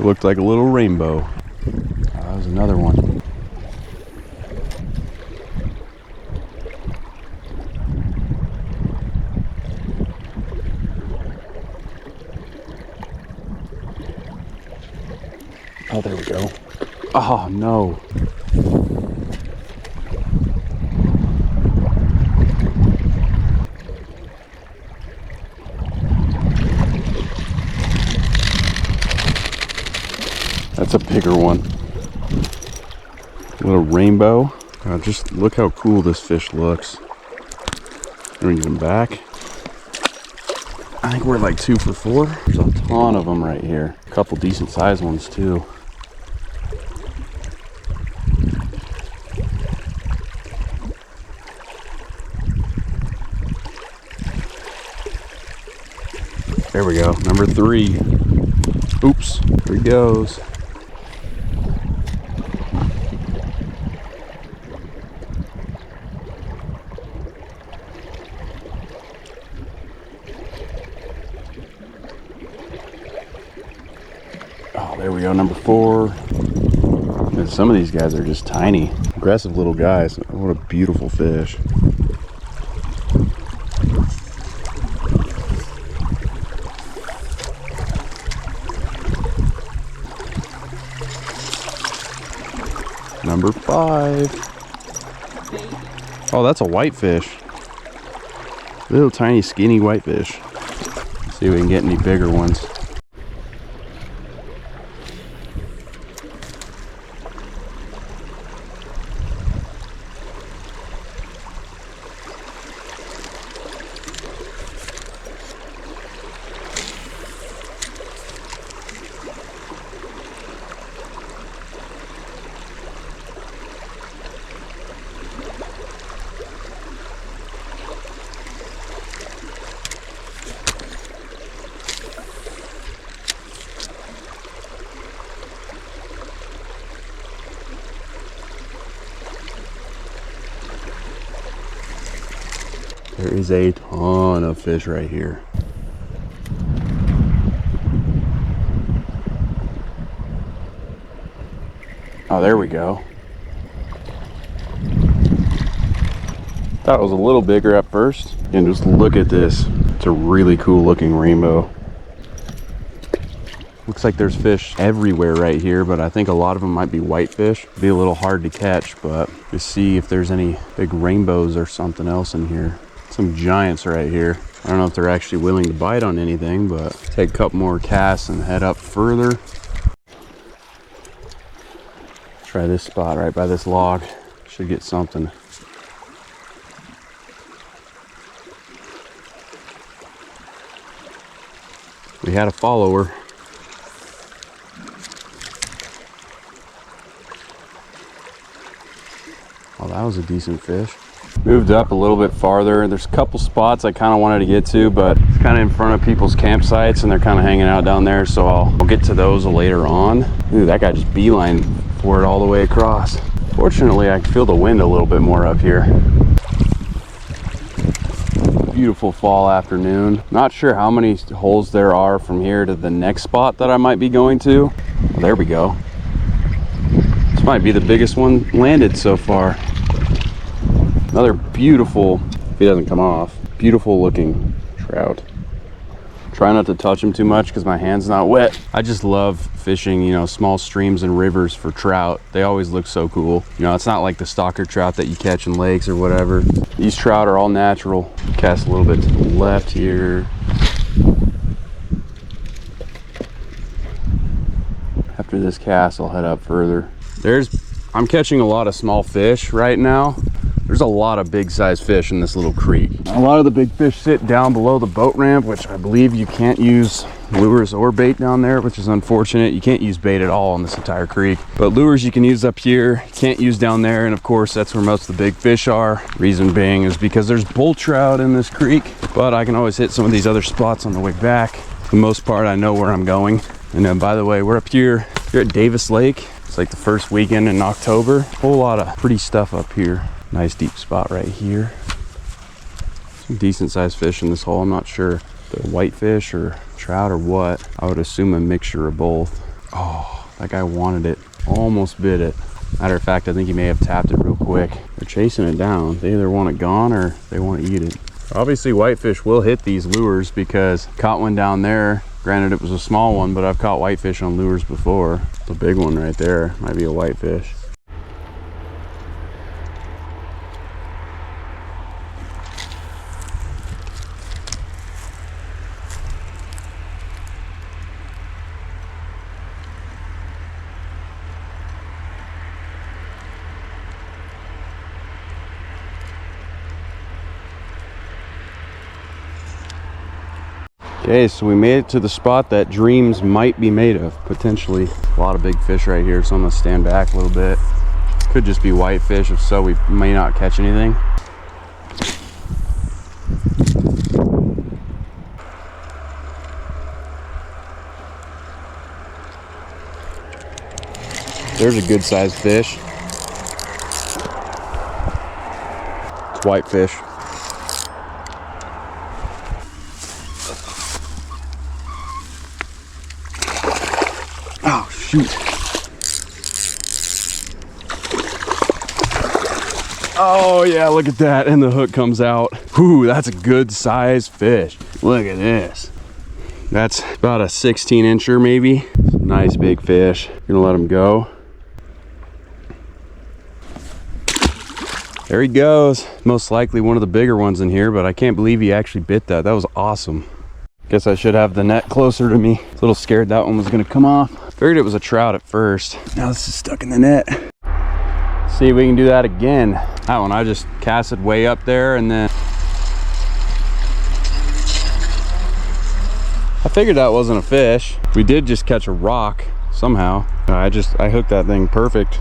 Looked like a little rainbow. Oh, that was another one. Oh, there we go. Oh, no. That's a bigger one. A little rainbow. God, just look how cool this fish looks. Bring him back. I think we're like 2 for 4. There's a ton of them right here. A couple decent sized ones too. There we go, number 3. Oops, here he goes. Oh, there we go, number 4. And some of these guys are just tiny. Aggressive little guys. What a beautiful fish. Number 5. Oh, that's a whitefish. Little tiny skinny whitefish. Let's see if we can get any bigger ones. There is a ton of fish right here. Oh, there we go. Thought it was a little bigger at first. And just look at this. It's a really cool looking rainbow. Looks like there's fish everywhere right here, but I think a lot of them might be whitefish. Be a little hard to catch, but just see if there's any big rainbows or something else in here. Some giants right here. I don't know if they're actually willing to bite on anything, but take a couple more casts and head up further. Try this spot right by this log. Should get something. We had a follower. Oh, that was a decent fish. Moved up a little bit farther. There's a couple spots I kind of wanted to get to, but it's kind of in front of people's campsites and they're kind of hanging out down there, so I'll get to those later on. Ooh, that guy just beeline for it all the way across. Fortunately, I can feel the wind a little bit more up here. Beautiful fall afternoon. Not sure how many holes there are from here to the next spot that I might be going to. Well, there we go. This might be the biggest one landed so far. Another beautiful, if he doesn't come off, beautiful looking trout. Try not to touch him too much because my hand's not wet. I just love fishing, you know, small streams and rivers for trout. They always look so cool. You know, it's not like the stalker trout that you catch in lakes or whatever. These trout are all natural. Cast a little bit to the left here. After this cast, I'll head up further. I'm catching a lot of small fish right now. There's a lot of big size fish in this little creek. A lot of the big fish sit down below the boat ramp, which I believe you can't use lures or bait down there, which is unfortunate. You can't use bait at all on this entire creek, but lures you can use up here, can't use down there. And of course, that's where most of the big fish are. Reason being is because there's bull trout in this creek, but I can always hit some of these other spots on the way back. For the most part, I know where I'm going. And then, by the way, we're up here at Davis Lake. It's like the first weekend in October. Whole lot of pretty stuff up here. Nice deep spot right here. Some decent sized fish in this hole. I'm not sure if they're whitefish or trout or what. I would assume a mixture of both. Oh, that guy wanted it. Almost bit it. Matter of fact, I think he may have tapped it real quick. They're chasing it down. They either want it gone or they want to eat it. Obviously, whitefish will hit these lures because caught one down there. Granted, it was a small one, but I've caught whitefish on lures before. The big one right there might be a whitefish. Okay, so we made it to the spot that dreams might be made of, potentially. A lot of big fish right here, so I'm gonna stand back a little bit. Could just be whitefish. If so, we may not catch anything. There's a good sized fish. It's whitefish. Oh, shoot. Oh, yeah, look at that. And the hook comes out. Whew, that's a good size fish. Look at this. That's about a 16-incher maybe. Nice big fish. Gonna let him go. There he goes. Most likely one of the bigger ones in here, but I can't believe he actually bit that. That was awesome. Guess I should have the net closer to me. A little scared that one was gonna come off. Figured it was a trout at first. Now this is stuck in the net. See if we can do that again. That one I just casted way up there and then I figured that wasn't a fish. We did just catch a rock somehow. I hooked that thing perfect.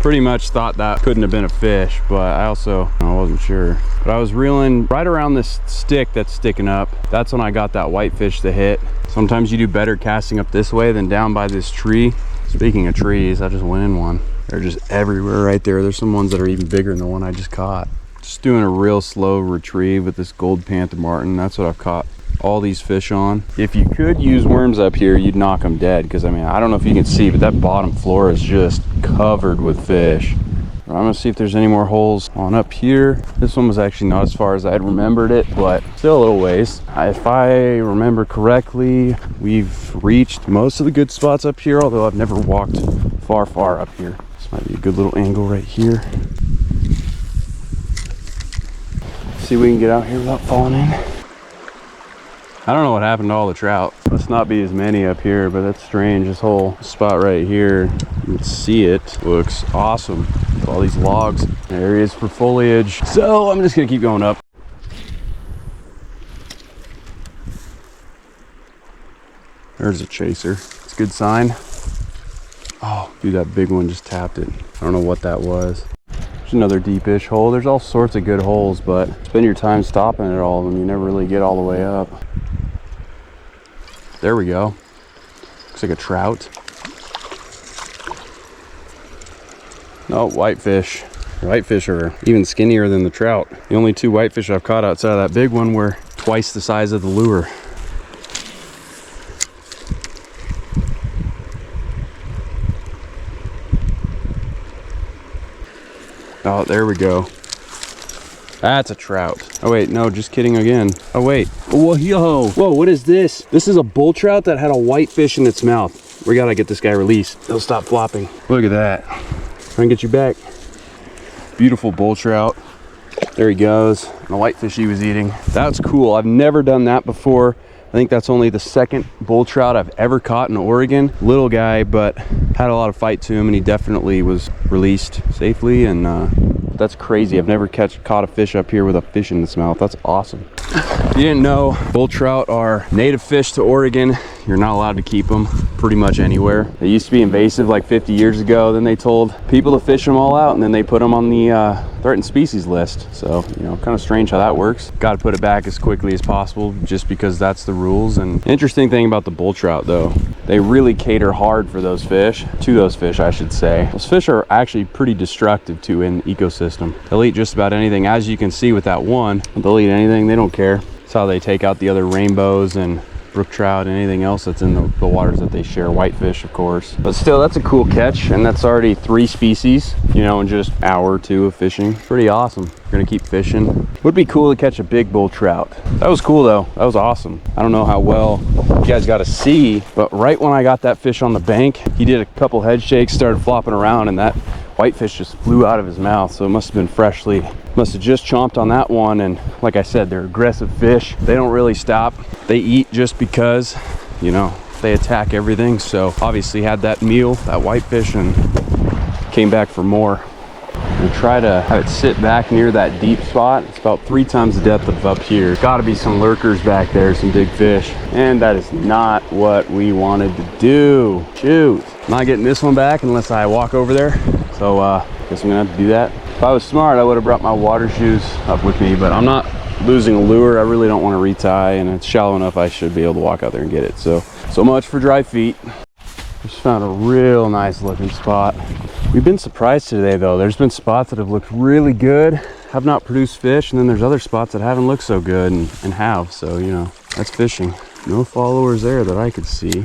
Pretty much thought that couldn't have been a fish, but I wasn't sure. But I was reeling right around this stick that's sticking up. That's when I got that whitefish to hit. Sometimes you do better casting up this way than down by this tree. Speaking of trees, I just went in one. They're just everywhere right there. There's some ones that are even bigger than the one I just caught. Just doing a real slow retrieve with this gold panther martin. That's what I've caught all these fish on. If you could use worms up here, you'd knock them dead, because I mean, I don't know if you can see, but that bottom floor is just covered with fish. I'm gonna see if there's any more holes on up here. This one was actually not as far as I had remembered it, but still a little ways. If I remember correctly, we've reached most of the good spots up here, although I've never walked far up here. This might be a good little angle right here. See if we can get out here without falling in. I don't know what happened to all the trout. Must not be as many up here, but that's strange. This whole spot right here, you can see it, looks awesome. With all these logs, areas for foliage. So I'm just gonna keep going up. There's a chaser. It's a good sign. Oh, dude, that big one just tapped it. I don't know what that was. There's another deepish hole. There's all sorts of good holes, but spend your time stopping at all of them. You never really get all the way up. There we go. Looks like a trout. No, whitefish. Whitefish are even skinnier than the trout. The only two whitefish I've caught outside of that big one were twice the size of the lure. Oh, there we go. That's a trout. Oh wait, no, just kidding again. Oh wait, whoa, yo, whoa, what is this? This is a bull trout that had a whitefish in its mouth. We gotta get this guy released. He'll stop flopping. Look at that. Try and get you back. Beautiful bull trout. There he goes. And the whitefish he was eating. That's cool. I've never done that before. I think that's only the second bull trout I've ever caught in Oregon. Little guy, but had a lot of fight to him, and he definitely was released safely. And that's crazy. I've never caught a fish up here with a fish in its mouth. That's awesome. If you didn't know, bull trout are native fish to Oregon. You're not allowed to keep them pretty much anywhere. They used to be invasive like 50 years ago. Then they told people to fish them all out, and then they put them on the threatened species list. So, you know, kind of strange how that works. Got to put it back as quickly as possible just because that's the rules. And interesting thing about the bull trout though, they really cater hard for those fish, I should say. Those fish are actually pretty destructive to an ecosystem. They'll eat just about anything. As you can see with that one, they'll eat anything, they don't care. That's how they take out the other rainbows and brook trout, and anything else that's in the waters that they share, whitefish of course. But still, that's a cool catch, and that's already 3 species, you know, in just an hour or 2 of fishing. Pretty awesome. We're gonna keep fishing. Would be cool to catch a big bull trout. That was cool though, that was awesome. I don't know how well you guys got to see, but right when I got that fish on the bank, he did a couple head shakes, started flopping around, and that whitefish just flew out of his mouth. So it must have been freshly, must have just chomped on that one. And like I said, they're aggressive fish. They don't really stop. They eat just because, you know, they attack everything. So obviously had that meal, that whitefish, and came back for more. And try to have it sit back near that deep spot. It's about 3 times the depth of up here. Got to be some lurkers back there, some big fish. And that is not what we wanted to do. Shoot. Not getting this one back unless I walk over there. So guess I'm gonna have to do that. If I was smart, I would have brought my water shoes up with me, but I'm not losing a lure. I really don't want to retie, and it's shallow enough I should be able to walk out there and get it. So much for dry feet. Just found a real nice looking spot. We've been surprised today though. There's been spots that have looked really good, have not produced fish, and then there's other spots that haven't looked so good and have. So, you know, that's fishing. No followers there that I could see.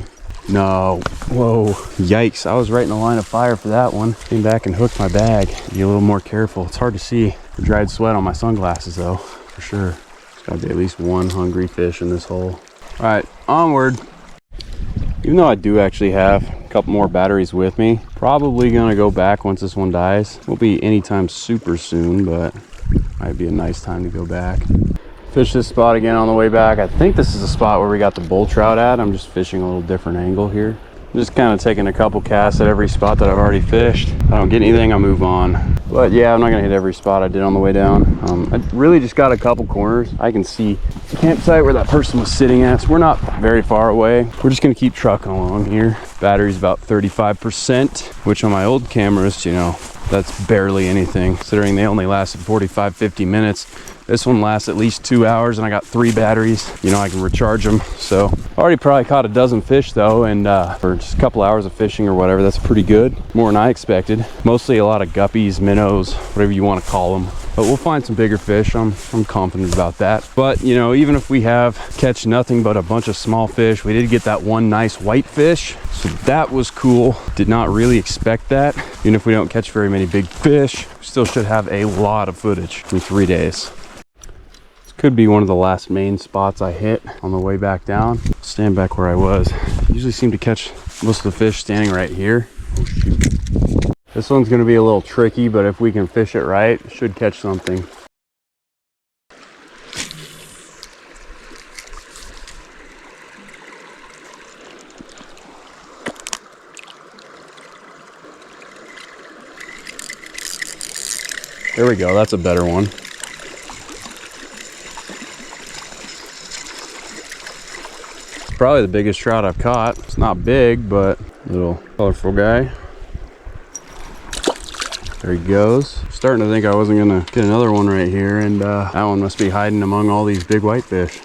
No, whoa, yikes. I was right in the line of fire for that one. Came back and hooked my bag. Be a little more careful. It's hard to see the dried sweat on my sunglasses though, for sure. There's gotta be at least one hungry fish in this hole. All right, onward. Even though I do actually have a couple more batteries with me, probably gonna go back once this one dies. Won't be anytime super soon, but might be a nice time to go back. Fish this spot again on the way back. I think this is the spot where we got the bull trout at. I'm just fishing a little different angle here. I'm just kind of taking a couple casts at every spot that I've already fished. If I don't get anything, I move on. But yeah, I'm not gonna hit every spot I did on the way down. I really just got a couple corners. I can see the campsite where that person was sitting at, so we're not very far away. We're just gonna keep trucking along here. Battery's about 35%, which on my old cameras, you know, that's barely anything, considering they only lasted 45, 50 minutes. This one lasts at least 2 hours, and I got 3 batteries. You know, I can recharge them. So already probably caught a dozen fish though, and for just a couple hours of fishing or whatever, that's pretty good. More than I expected. Mostly a lot of guppies, minnows, whatever you want to call them. But we'll find some bigger fish. I'm confident about that. But you know, even if we have catch nothing but a bunch of small fish, we did get that one nice whitefish. So that was cool. Did not really expect that. Even if we don't catch very many big fish, we still should have a lot of footage in 3 days. Could be one of the last main spots I hit on the way back down. Stand back where I was. Usually seem to catch most of the fish standing right here. This one's gonna be a little tricky, but if we can fish it right, should catch something. There we go, that's a better one. Probably the biggest trout I've caught. It's not big, but a little colorful guy. There he goes. Starting to think I wasn't gonna get another one right here, and that one must be hiding among all these big whitefish.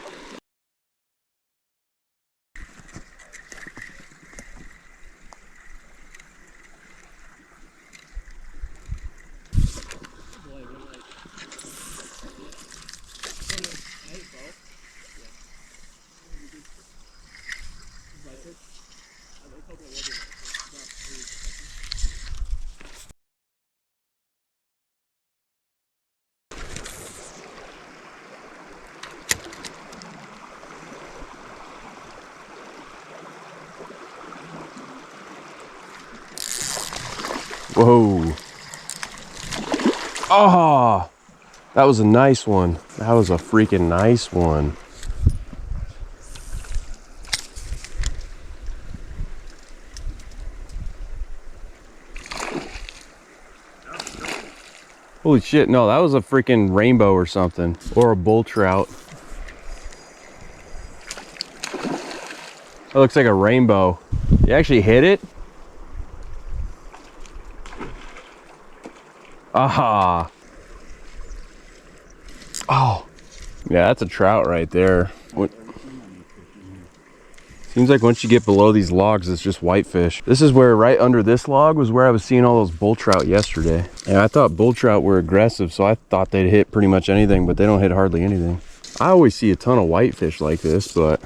Whoa. Oh, that was a nice one. That was a freaking nice one. Holy shit, no, that was a freaking rainbow or something. Or a bull trout. That looks like a rainbow. You actually hit it? Aha. Oh. Yeah, that's a trout right there. Seems like once you get below these logs, it's just whitefish. This is where, right under this log, was where I was seeing all those bull trout yesterday. And I thought bull trout were aggressive, so I thought they'd hit pretty much anything, but they don't hit hardly anything. I always see a ton of whitefish like this, but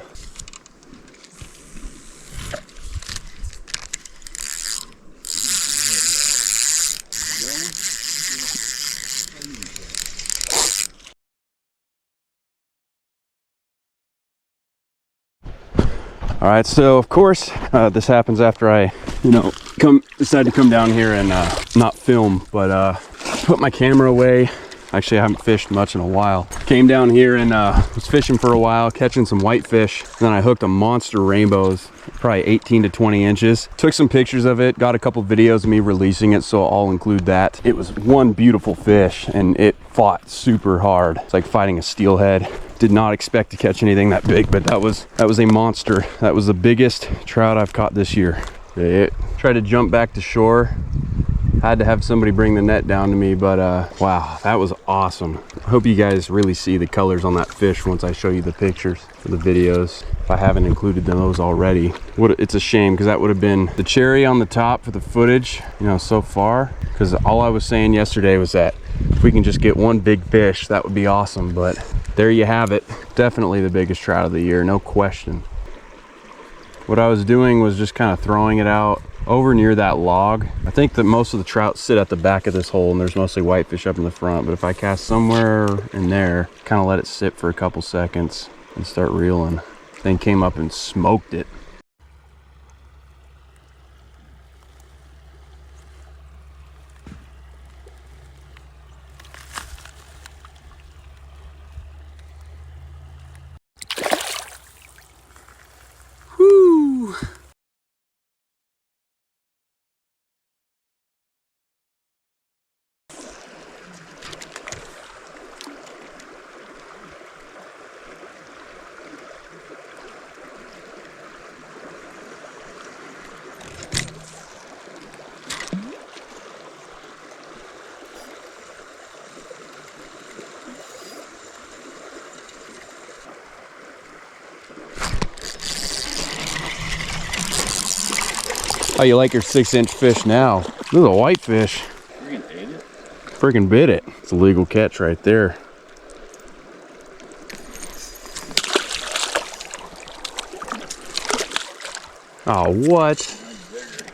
All right, so of course, this happens after I, decide to come down here and not film, but put my camera away. Actually, I haven't fished much in a while. Came down here and was fishing for a while, catching some whitefish. Then I hooked a monster rainbows, probably 18 to 20 inches. Took some pictures of it, got a couple videos of me releasing it, so I'll include that. It was one beautiful fish and it fought super hard. It's like fighting a steelhead. Did not expect to catch anything that big, but that was a monster. That was the biggest trout I've caught this year. Tried to jump back to shore. Had to have somebody bring the net down to me, but wow, that was awesome. I hope you guys really see the colors on that fish once I show you the pictures for the videos. If I haven't included those already. It's a shame, because that would have been the cherry on the top for the footage, so far. Because all I was saying yesterday was that if we can just get one big fish, that would be awesome. But there you have it. Definitely the biggest trout of the year, no question. What I was doing was just kind of throwing it out over near that log. I think that most of the trout sit at the back of this hole and there's mostly whitefish up in the front, but if I cast somewhere in there, kind of let it sit for a couple seconds and start reeling, then came up and smoked it. Whoo! How you like your 6-inch fish now? This is a whitefish. Freaking ate it? Freaking bit it. It's a legal catch right there. Oh, what?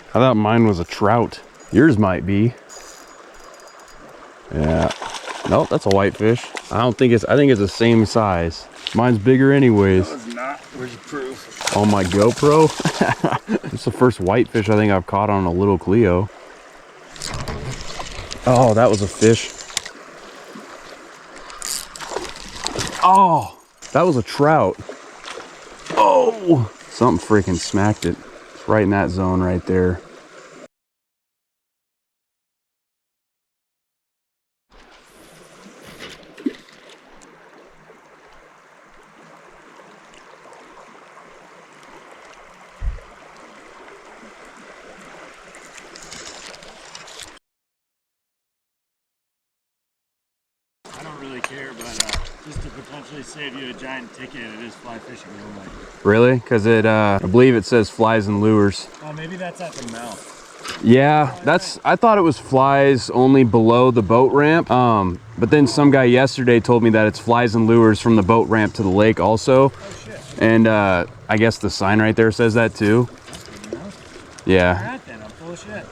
I thought mine was a trout. Yours might be. Yeah. Nope, that's a whitefish. I think it's the same size. Mine's bigger anyways. No, it's not. Where's your proof? On my GoPro. It's the first whitefish I think I've caught on a little Cleo. Oh, that was a fish. Oh, that was a trout. Oh, something freaking smacked it. It's right in that zone right there. I don't really care, but just to potentially save you a giant ticket, it is fly fishing only. Really? Because I believe it says flies and lures. Oh, maybe that's at the mouth. Yeah, I thought it was flies only below the boat ramp. But then some guy yesterday told me that it's flies and lures from the boat ramp to the lake also. Oh shit. And I guess the sign right there says that too. Yeah. Alright then, I'm full of shit.